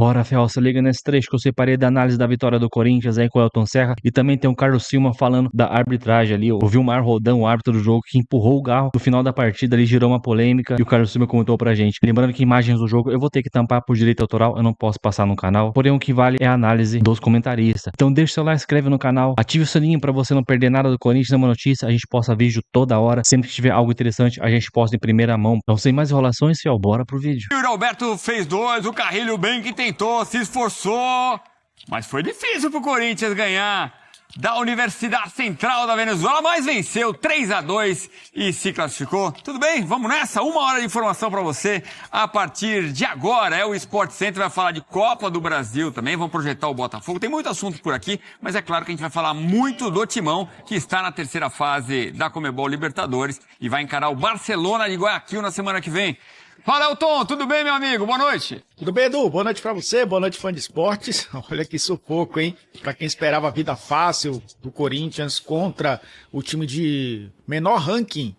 Bora, Fel, se liga nesse trecho que eu separei da análise da vitória do Corinthians aí com o Elton Serra e também tem o Carlos Silva falando da arbitragem ali. O Vilmar Roldão, o árbitro do jogo, que empurrou o Garro no final da partida ali, gerou uma polêmica e o Carlos Silva comentou pra gente. Lembrando que imagens do jogo eu vou ter que tampar por direito autoral, eu não posso passar no canal, porém o que vale é a análise dos comentaristas. Então deixa o seu like, inscreve no canal, ative o sininho pra você não perder nada do Corinthians, nenhuma notícia, a gente posta vídeo toda hora, sempre que tiver algo interessante a gente posta em primeira mão. Então sem mais enrolações, Fel, bora pro vídeo. O Alberto fez 2, o Carrilho bem que tentou, se esforçou, mas foi difícil pro Corinthians ganhar da Universidade Central da Venezuela, mas venceu 3-2 e se classificou. Tudo bem? Vamos nessa? 1 hora de informação para você a partir de agora. O Sport Center vai falar de Copa do Brasil também, vamos projetar o Botafogo. Tem muito assunto por aqui, mas é claro que a gente vai falar muito do Timão, que está na terceira fase da Conmebol Libertadores e vai encarar o Barcelona de Guayaquil na semana que vem. Fala, Elton, tudo bem, meu amigo? Boa noite. Tudo bem, Edu? Boa noite pra você, boa noite, fã de esportes. Olha que sufoco, hein? Pra quem esperava a vida fácil do Corinthians contra o time de menor ranking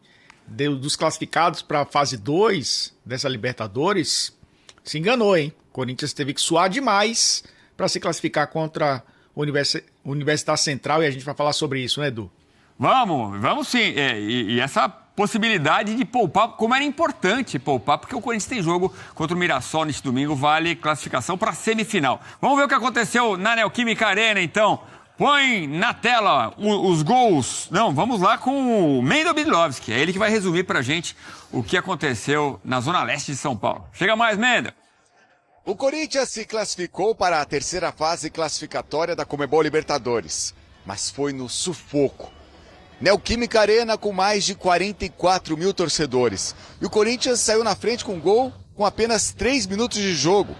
dos classificados para a fase 2 dessa Libertadores, se enganou, hein? O Corinthians teve que suar demais para se classificar contra a Universidade Central e a gente vai falar sobre isso, né, Edu? Vamos sim. E essa possibilidade de poupar, como era importante poupar, porque o Corinthians tem jogo contra o Mirassol neste domingo, vale classificação para a semifinal. Vamos ver o que aconteceu na Neoquímica Arena, então. Põe na tela os gols. Não, vamos lá com o Mendo Bidlovski. É ele que vai resumir para a gente o que aconteceu na Zona Leste de São Paulo. Chega mais, Mendo. O Corinthians se classificou para a terceira fase classificatória da Conmebol Libertadores, mas foi no sufoco. Neoquímica Arena com mais de 44 mil torcedores. E o Corinthians saiu na frente com gol com apenas 3 minutos de jogo.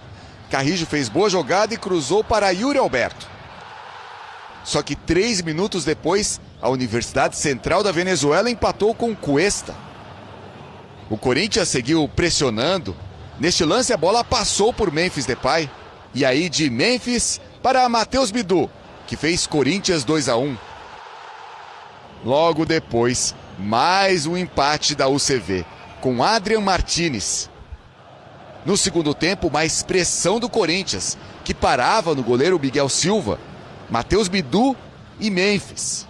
Carrillo fez boa jogada e cruzou para Yuri Alberto. Só que 3 minutos depois, a Universidade Central da Venezuela empatou com Cuesta. O Corinthians seguiu pressionando. Neste lance a bola passou por Memphis Depay. E aí de Memphis para Matheus Bidu, que fez Corinthians 2-1. Logo depois, mais um empate da UCV, com Adrian Martinez. No segundo tempo, mais pressão do Corinthians, que parava no goleiro Miguel Silva, Matheus Bidu e Memphis.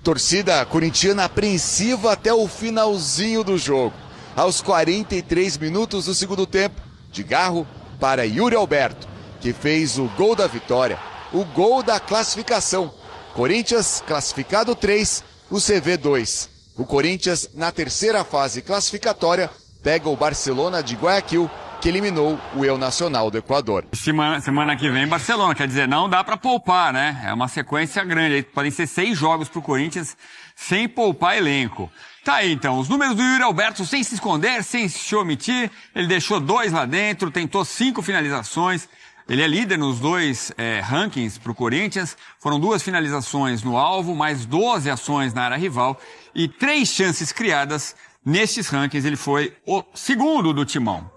Torcida corintiana apreensiva até o finalzinho do jogo. Aos 43 minutos do segundo tempo, de Garro para Yuri Alberto, que fez o gol da vitória, o gol da classificação. Corinthians classificado 3, o CV 2. O Corinthians, na terceira fase classificatória, pega o Barcelona de Guayaquil, que eliminou o El Nacional do Equador. Semana que vem, Barcelona, quer dizer, não dá para poupar, né? É uma sequência grande, podem ser 6 jogos pro Corinthians sem poupar elenco. Tá aí, então, os números do Yuri Alberto sem se esconder, sem se omitir, ele deixou 2 lá dentro, tentou 5 finalizações. Ele é líder nos 2 rankings para o Corinthians. Foram 2 finalizações no alvo, mais 12 ações na área rival e 3 chances criadas nestes rankings. Ele foi o segundo do Timão.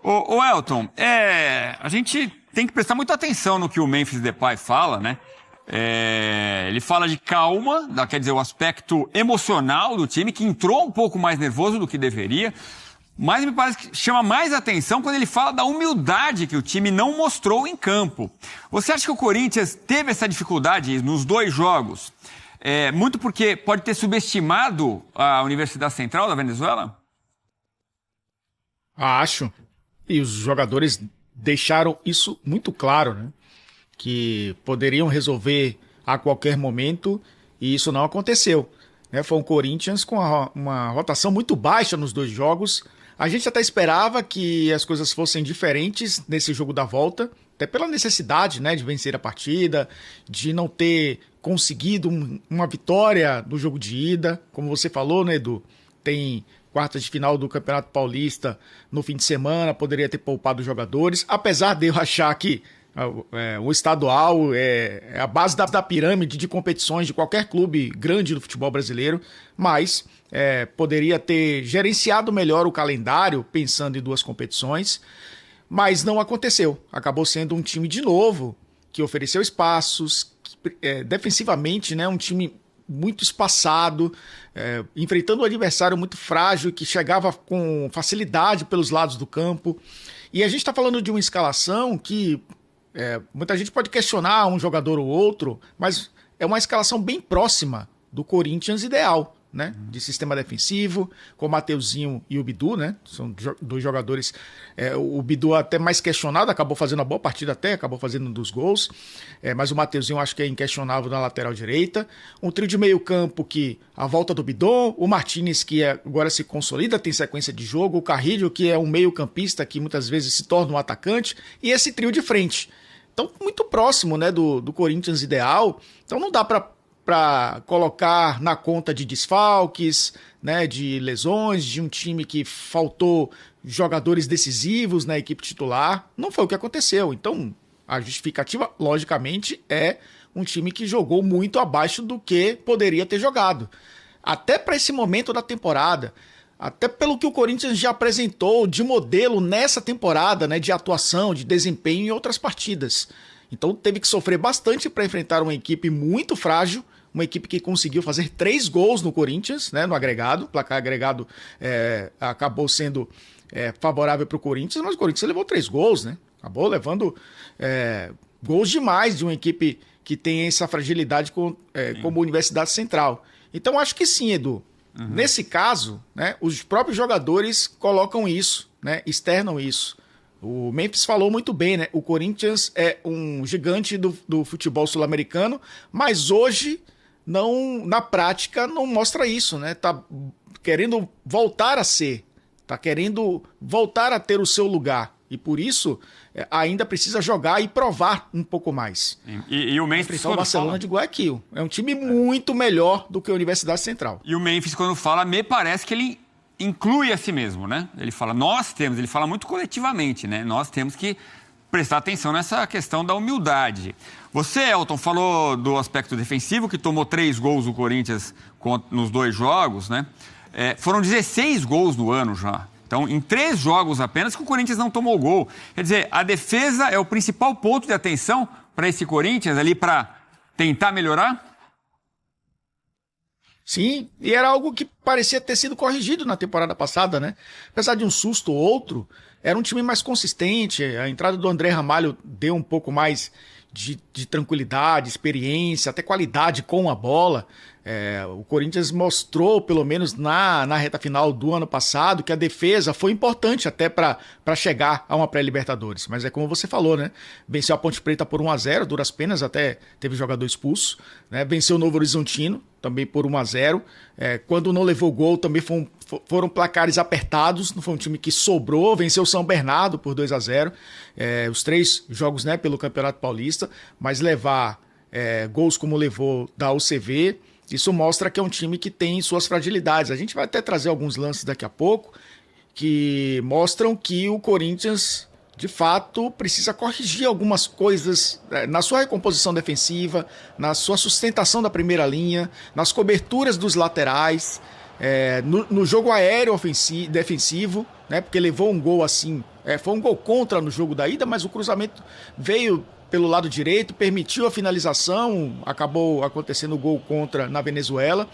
O Elton, a gente tem que prestar muita atenção no que o Memphis Depay fala, né? Ele fala de calma, quer dizer, o aspecto emocional do time, que entrou um pouco mais nervoso do que deveria. Mas me parece que chama mais atenção quando ele fala da humildade que o time não mostrou em campo. Você acha que o Corinthians teve essa dificuldade nos 2 jogos? Muito porque pode ter subestimado a Universidade Central da Venezuela? Acho. E os jogadores deixaram isso muito claro, né? Que poderiam resolver a qualquer momento e isso não aconteceu. Foi um Corinthians com uma rotação muito baixa nos 2 jogos. A gente até esperava que as coisas fossem diferentes nesse jogo da volta, até pela necessidade, né, de vencer a partida, de não ter conseguido uma vitória no jogo de ida. Como você falou, né, Edu? Tem quartas de final do Campeonato Paulista no fim de semana, poderia ter poupado os jogadores, apesar de eu achar que o estadual é a base da pirâmide de competições de qualquer clube grande do futebol brasileiro, mas poderia ter gerenciado melhor o calendário pensando em 2 competições, mas não aconteceu. Acabou sendo um time de novo que ofereceu espaços, defensivamente, né, um time muito espaçado, enfrentando um adversário muito frágil que chegava com facilidade pelos lados do campo. E a gente está falando de uma escalação que muita gente pode questionar um jogador ou outro, mas é uma escalação bem próxima do Corinthians ideal, né? De sistema defensivo, com o Mateuzinho e o Bidu, né? São dois jogadores. O Bidu até mais questionado, acabou fazendo uma boa partida até, acabou fazendo um dos gols. Mas o Mateuzinho acho que é inquestionável na lateral direita. Um trio de meio campo que a volta do Bidon, o Martinez que agora se consolida, tem sequência de jogo, o Carrillo que é um meio campista que muitas vezes se torna um atacante, e esse trio de frente. Então, muito próximo, né, do Corinthians ideal. Então não dá para colocar na conta de desfalques, né, de lesões, de um time que faltou jogadores decisivos na equipe titular. Não foi o que aconteceu. Então, a justificativa, logicamente, é um time que jogou muito abaixo do que poderia ter jogado. Até para esse momento da temporada, até pelo que o Corinthians já apresentou de modelo nessa temporada, né, de atuação, de desempenho em outras partidas. Então, teve que sofrer bastante para enfrentar uma equipe muito frágil, uma equipe que conseguiu fazer 3 gols no Corinthians, né, no agregado. O placar agregado acabou sendo favorável para o Corinthians, mas o Corinthians levou 3 gols, né? Acabou levando gols demais de uma equipe que tem essa fragilidade como a Universidade Central. Então, acho que sim, Edu. Uhum. Nesse caso, né, os próprios jogadores colocam isso, né, externam isso. O Memphis falou muito bem, né? O Corinthians é um gigante do futebol sul-americano, mas hoje, não, na prática, não mostra isso, né? Tá querendo voltar a ser, tá querendo voltar a ter o seu lugar. E por isso, ainda precisa jogar e provar um pouco mais. E o Memphis, o Barcelona de Guayaquil. É um time muito melhor do que a Universidade Central. E o Memphis, quando fala, me parece que ele inclui a si mesmo, né? Ele fala, ele fala muito coletivamente, né? Nós temos que prestar atenção nessa questão da humildade. Você, Elton, falou do aspecto defensivo, que tomou 3 gols do Corinthians nos 2 jogos, né? Foram 16 gols no ano já. Então, em 3 jogos apenas que o Corinthians não tomou gol. Quer dizer, a defesa é o principal ponto de atenção para esse Corinthians ali para tentar melhorar? Sim, e era algo que parecia ter sido corrigido na temporada passada, né? Apesar de um susto ou outro, era um time mais consistente. A entrada do André Ramalho deu um pouco mais de tranquilidade, experiência, até qualidade com a bola. O Corinthians mostrou, pelo menos na reta final do ano passado, que a defesa foi importante até para chegar a uma pré-Libertadores. Mas é como você falou, né? Venceu a Ponte Preta por 1-0, duras penas, até teve jogador expulso, né? Venceu o Novo Horizontino, também por 1-0. Quando não levou gol, também foram placares apertados, não foi um time que sobrou. Venceu o São Bernardo por 2-0. Os 3 jogos, né, pelo Campeonato Paulista, mas levar gols como levou da UCV, isso mostra que é um time que tem suas fragilidades. A gente vai até trazer alguns lances daqui a pouco que mostram que o Corinthians, de fato, precisa corrigir algumas coisas na sua recomposição defensiva, na sua sustentação da primeira linha, nas coberturas dos laterais, no jogo aéreo defensivo, né, porque levou um gol assim, foi um gol contra no jogo da ida, mas o cruzamento veio pelo lado direito, permitiu a finalização, acabou acontecendo o gol contra na Venezuela.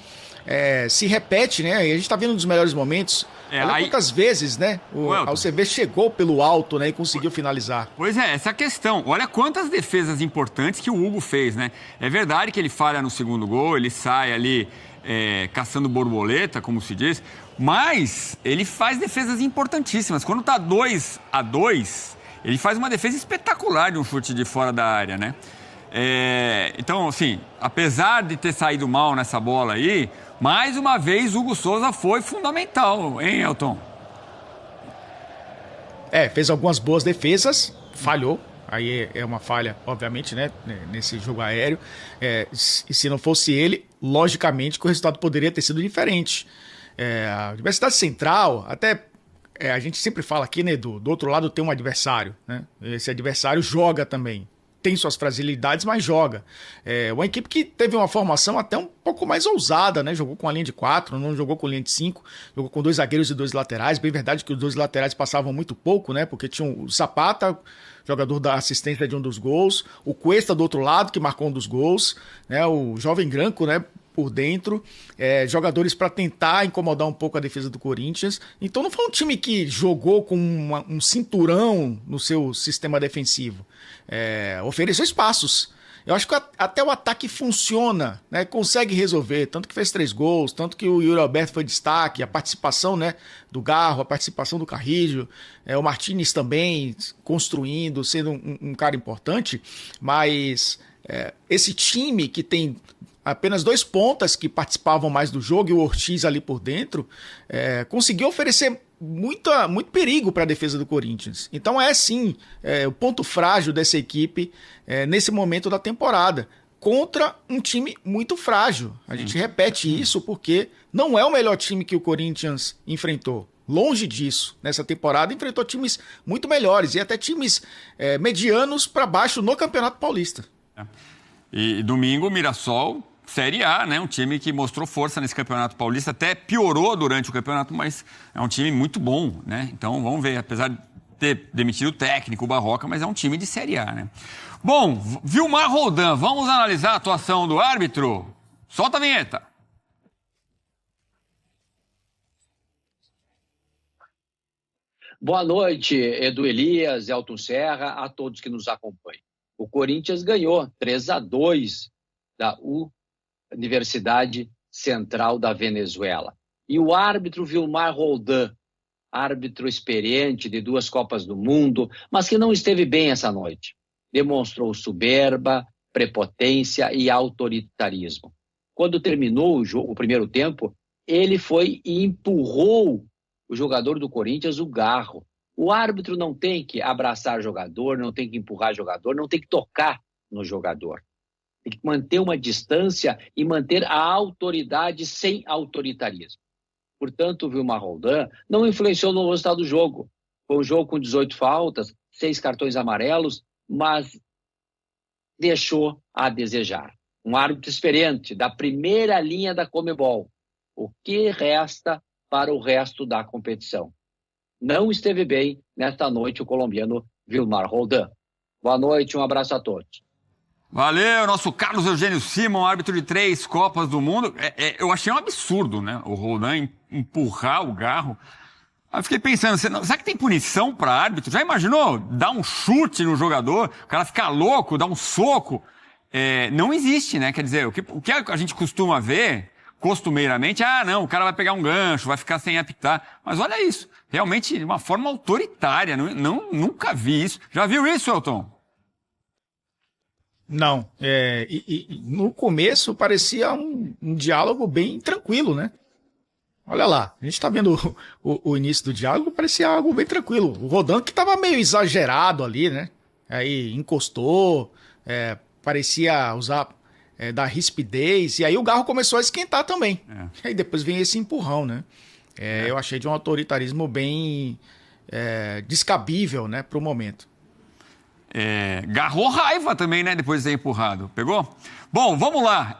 Se repete, né? E a gente está vendo um dos melhores momentos. Olha quantas vezes, né? A UCV chegou pelo alto, né? E conseguiu finalizar. Pois é, essa questão. Olha quantas defesas importantes que o Hugo fez, né? É verdade que ele falha no segundo gol, ele sai ali caçando borboleta, como se diz, mas ele faz defesas importantíssimas. Quando tá 2-2, ele faz uma defesa espetacular de um chute de fora da área, né? Então, assim, apesar de ter saído mal nessa bola aí, mais uma vez o Hugo Souza foi fundamental, hein, Elton? Fez algumas boas defesas, falhou. Aí é uma falha, obviamente, né, nesse jogo aéreo. E se não fosse ele, logicamente que o resultado poderia ter sido diferente. A Universidade Central, até... a gente sempre fala aqui, né, do outro lado tem um adversário, né? Esse adversário joga também. Tem suas fragilidades, mas joga. Uma equipe que teve uma formação até um pouco mais ousada, né? Jogou com a linha de 4, não jogou com linha de 5, jogou com 2 zagueiros e 2 laterais. Bem verdade que os 2 laterais passavam muito pouco, né? Porque tinha o Zapata, jogador da assistência de um dos gols, o Cuesta do outro lado, que marcou um dos gols, né? O Jovem Branco, né? por dentro, jogadores para tentar incomodar um pouco a defesa do Corinthians. Então não foi um time que jogou com um cinturão no seu sistema defensivo. Ofereceu espaços. Eu acho que até o ataque funciona, né? Consegue resolver, tanto que fez 3 gols, tanto que o Yuri Alberto foi destaque, a participação, né, do Garro, a participação do Carrillo, o Martínez também construindo, sendo um cara importante, mas esse time que tem apenas 2 pontas que participavam mais do jogo e o Ortiz ali por dentro, conseguiu oferecer muito perigo para a defesa do Corinthians. Então sim, o ponto frágil dessa equipe nesse momento da temporada, contra um time muito frágil. A gente repete isso porque não é o melhor time que o Corinthians enfrentou. Longe disso. Nessa temporada enfrentou times muito melhores e até times medianos para baixo no Campeonato Paulista. E domingo, Mirassol, Série A, né? Um time que mostrou força nesse Campeonato Paulista, até piorou durante o campeonato, mas é um time muito bom, né? Então vamos ver, apesar de ter demitido o técnico, o Barroca, mas é um time de Série A, né? Bom, Vilmar Roldan, vamos analisar a atuação do árbitro? Solta a vinheta. Boa noite, Edu Elias, Elton Serra, a todos que nos acompanham. O Corinthians ganhou 3-2 da Universidade Central da Venezuela. E o árbitro Vilmar Roldan, árbitro experiente de 2 Copas do Mundo, mas que não esteve bem essa noite. Demonstrou soberba, prepotência e autoritarismo. Quando terminou o primeiro tempo, ele foi e empurrou o jogador do Corinthians, o Garro. O árbitro não tem que abraçar jogador, não tem que empurrar jogador, não tem que tocar no jogador. Tem que manter uma distância e manter a autoridade sem autoritarismo. Portanto, o Vilmar Roldan não influenciou no resultado do jogo. Foi um jogo com 18 faltas, 6 cartões amarelos, mas deixou a desejar. Um árbitro experiente da primeira linha da Conmebol. O que resta para o resto da competição? Não esteve bem nesta noite o colombiano Vilmar Roldan. Boa noite, um abraço a todos. Valeu, nosso Carlos Eugênio Simon, árbitro de 3 Copas do Mundo. Eu achei um absurdo, né? O Roldan empurrar o Garro. Aí eu fiquei pensando, será que tem punição para árbitro? Já imaginou dar um chute no jogador, o cara ficar louco, dar um soco? Não existe, né? Quer dizer, o que a gente costuma ver, costumeiramente, não, o cara vai pegar um gancho, vai ficar sem apitar. Mas olha isso, realmente de uma forma autoritária, nunca vi isso. Já viu isso, Elton? Não, no começo parecia um diálogo bem tranquilo, né? Olha lá, a gente tá vendo o início do diálogo, parecia algo bem tranquilo. O Roldan que tava meio exagerado ali, né? Aí encostou, parecia usar da rispidez, e aí o Garro começou a esquentar também. Aí depois vem esse empurrão, né? Eu achei de um autoritarismo bem descabível, né, pro momento. Garrou raiva também, né? Depois de ter empurrado. Pegou? Bom, vamos lá.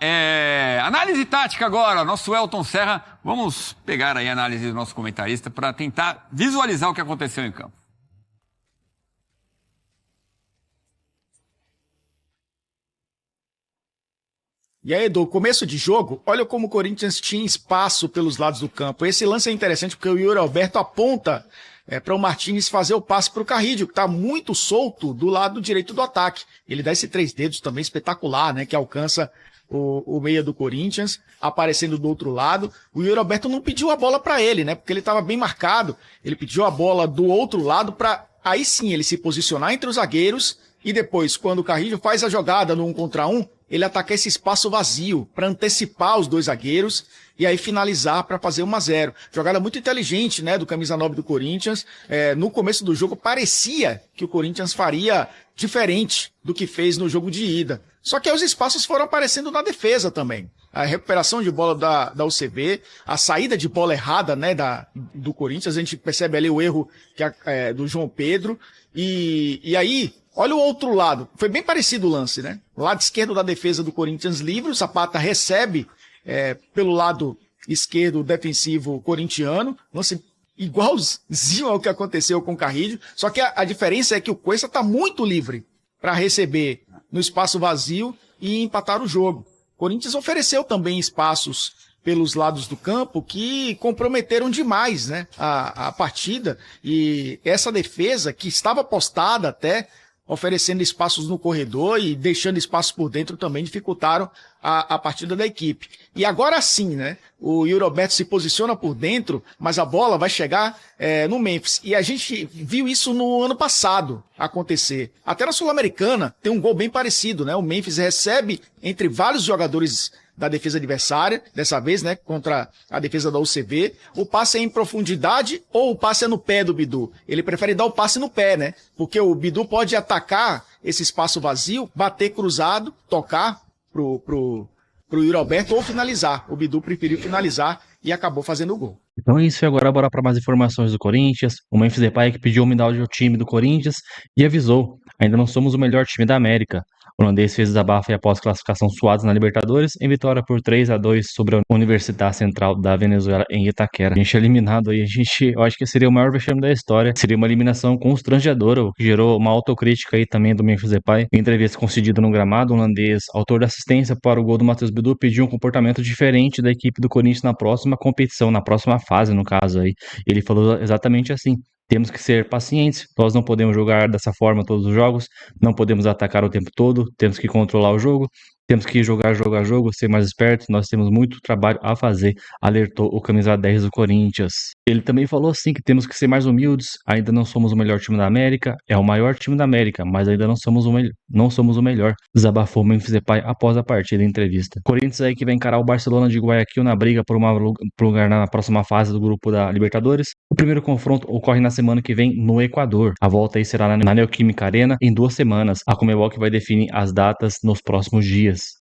Análise tática agora. Nosso Elton Serra. Vamos pegar aí a análise do nosso comentarista para tentar visualizar o que aconteceu em campo. E aí, Edu, começo de jogo, olha como o Corinthians tinha espaço pelos lados do campo. Esse lance é interessante porque o Yuri Alberto aponta para o Martínez fazer o passe para o Carrillo, que está muito solto do lado direito do ataque. Ele dá esse 3 dedos também espetacular, né, que alcança o meia do Corinthians, aparecendo do outro lado. O Yuri Alberto não pediu a bola para ele, né, porque ele estava bem marcado. Ele pediu a bola do outro lado para, aí sim, ele se posicionar entre os zagueiros e depois, quando o Carrillo faz a jogada no 1 contra 1, ele ataca esse espaço vazio para antecipar os 2 zagueiros e aí finalizar para fazer 1-0. Jogada muito inteligente, né, do camisa 9 do Corinthians. No começo do jogo parecia que o Corinthians faria diferente do que fez no jogo de ida. Só que aí os espaços foram aparecendo na defesa também. A recuperação de bola da UCB, a saída de bola errada, né, do Corinthians, a gente percebe ali o erro do João Pedro. E aí, olha o outro lado, foi bem parecido o lance, né? O lado esquerdo da defesa do Corinthians livre, o Zapata recebe pelo lado esquerdo defensivo corintiano, lance igualzinho ao que aconteceu com o Carrillo, só que a diferença é que o Cuesta está muito livre para receber no espaço vazio e empatar o jogo. O Corinthians ofereceu também espaços pelos lados do campo que comprometeram demais, né, a partida, e essa defesa que estava postada até, oferecendo espaços no corredor e deixando espaços por dentro também dificultaram a partida da equipe. E agora sim, né? O Yuri Alberto se posiciona por dentro, mas a bola vai chegar no Memphis. E a gente viu isso no ano passado acontecer. Até na Sul-Americana tem um gol bem parecido, né? O Memphis recebe entre vários jogadores da defesa adversária, dessa vez, né, contra a defesa da UCV, o passe é em profundidade ou o passe é no pé do Bidu? Ele prefere dar o passe no pé, né, porque o Bidu pode atacar esse espaço vazio, bater cruzado, tocar pro Yuri Alberto ou finalizar. O Bidu preferiu finalizar e acabou fazendo o gol. Então é isso, e agora bora para mais informações do Corinthians. O Memphis Depay que pediu umidade ao time do Corinthians e avisou, ainda não somos o melhor time da América. O holandês fez desabafo após classificação suados na Libertadores em vitória por 3-2 sobre a Universidade Central da Venezuela em Itaquera. A gente é eliminado aí, eu acho que seria o maior vexame da história. Seria uma eliminação constrangedora, o que gerou uma autocrítica aí também do Memphis Depay. Em entrevista concedida no gramado, o holandês, autor da assistência para o gol do Matheus Bidu, pediu um comportamento diferente da equipe do Corinthians na próxima competição, na próxima fase, no caso aí. Ele falou exatamente assim: temos que ser pacientes, nós não podemos jogar dessa forma todos os jogos, não podemos atacar o tempo todo, temos que controlar o jogo, temos que jogar jogo a jogo, ser mais espertos, nós temos muito trabalho a fazer, alertou o camisa 10 do Corinthians. Ele também falou assim que temos que ser mais humildes, ainda não somos o melhor time da América, é o maior time da América, mas ainda não somos o melhor, desabafou o Memphis Depay após a partida em entrevista. Corinthians aí que vai encarar o Barcelona de Guayaquil na briga por lugar na próxima fase do grupo da Libertadores. O primeiro confronto ocorre na semana que vem no Equador. A volta aí será na Neoquímica Arena em 2 semanas. A Conmebol que vai definir as datas nos próximos dias.